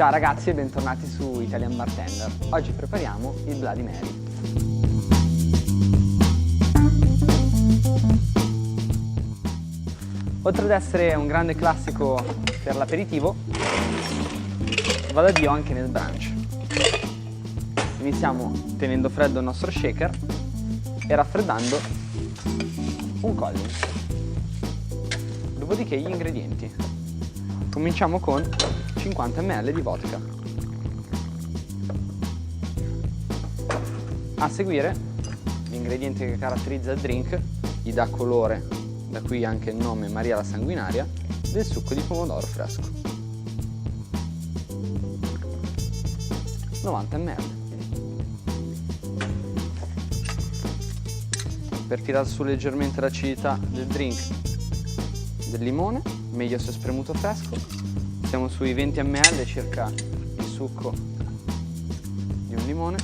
Ciao ragazzi e bentornati su Italian Bartender. Oggi prepariamo il Bloody Mary. Oltre ad essere un grande classico per l'aperitivo, va da Dio anche nel brunch. Iniziamo tenendo freddo il nostro shaker e raffreddando un Collins. Dopodiché gli ingredienti. Cominciamo con 50 ml di vodka. A seguire l'ingrediente che caratterizza il drink, gli dà colore, da qui anche il nome Maria la Sanguinaria, del succo di pomodoro fresco. 90 ml. Per tirar su leggermente l'acidità del drink, del limone, meglio se spremuto fresco. Siamo sui 20 ml circa il succo di un limone.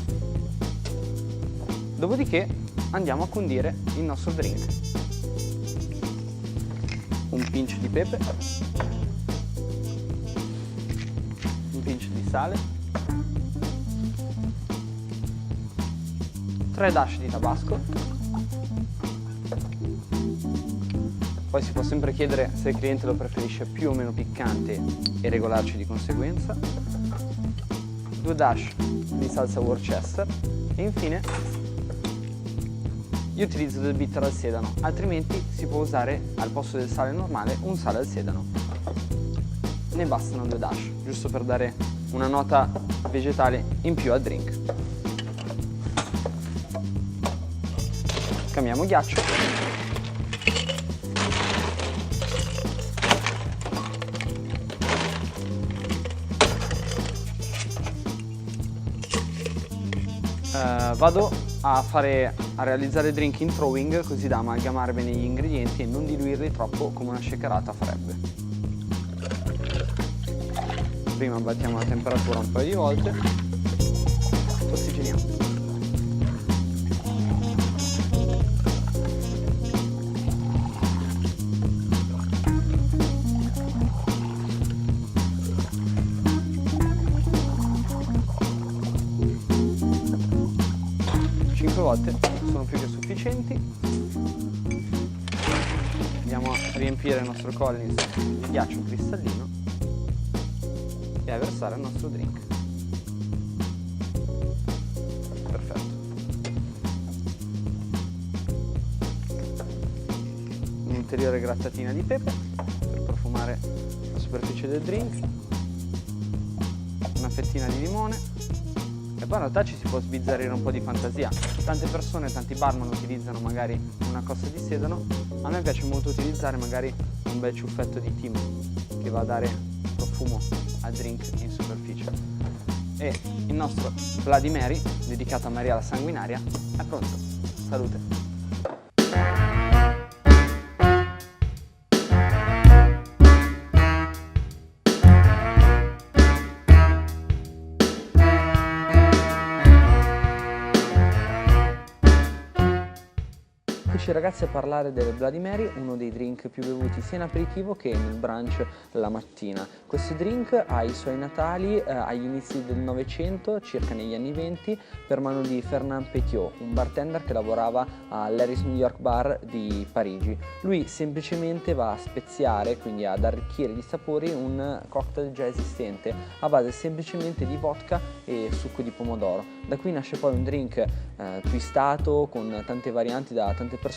Dopodiché andiamo a condire il nostro drink. Un pinch di pepe, un pinch di sale, 3 dash di tabasco. Poi si può sempre chiedere se il cliente lo preferisce più o meno piccante e regolarci di conseguenza. 2 dash di salsa Worcester e infine io utilizzo del bitter al sedano, altrimenti si può usare al posto del sale normale un sale al sedano. Ne bastano 2 dash, giusto per dare una nota vegetale in più al drink. Cambiamo ghiaccio. Vado a realizzare il drink in throwing, così da amalgamare bene gli ingredienti e non diluirli troppo come una shakerata farebbe. Prima battiamo la temperatura un paio di volte, ossigenniamo. 5 volte sono più che sufficienti. Andiamo a riempire il nostro Collins di ghiaccio cristallino e a versare il nostro drink. Perfetto. Un'ulteriore grattatina di pepe per profumare la superficie del drink. Una fettina di limone. E poi in realtà ci si può sbizzarrire un po' di fantasia. Tante persone, tanti barman utilizzano magari una costa di sedano. A me piace molto utilizzare magari un bel ciuffetto di timo che va a dare profumo al drink in superficie. E il nostro Bloody Mary, dedicato a Maria la Sanguinaria, è pronto. Salute! Ragazzi, a parlare del Bloody Mary, uno dei drink più bevuti sia in aperitivo che nel brunch la mattina. Questo drink ha i suoi natali agli inizi del Novecento, circa negli anni 20, per mano di Fernand Petiot, un bartender che lavorava all'Harris New York Bar di Parigi. Lui semplicemente va a speziare, quindi ad arricchire di sapori un cocktail già esistente a base semplicemente di vodka e succo di pomodoro. Da qui nasce poi un drink twistato con tante varianti da tante persone.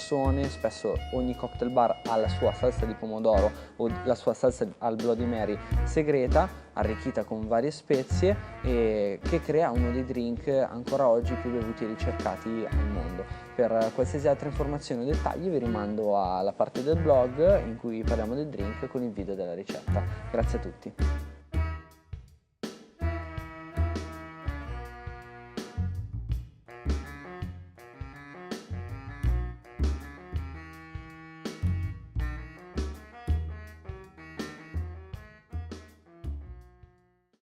Spesso ogni cocktail bar ha la sua salsa di pomodoro o la sua salsa al Bloody Mary segreta, arricchita con varie spezie, e che crea uno dei drink ancora oggi più bevuti e ricercati al mondo. Per qualsiasi altra informazione o dettagli vi rimando alla parte del blog in cui parliamo del drink con il video della ricetta. Grazie a tutti.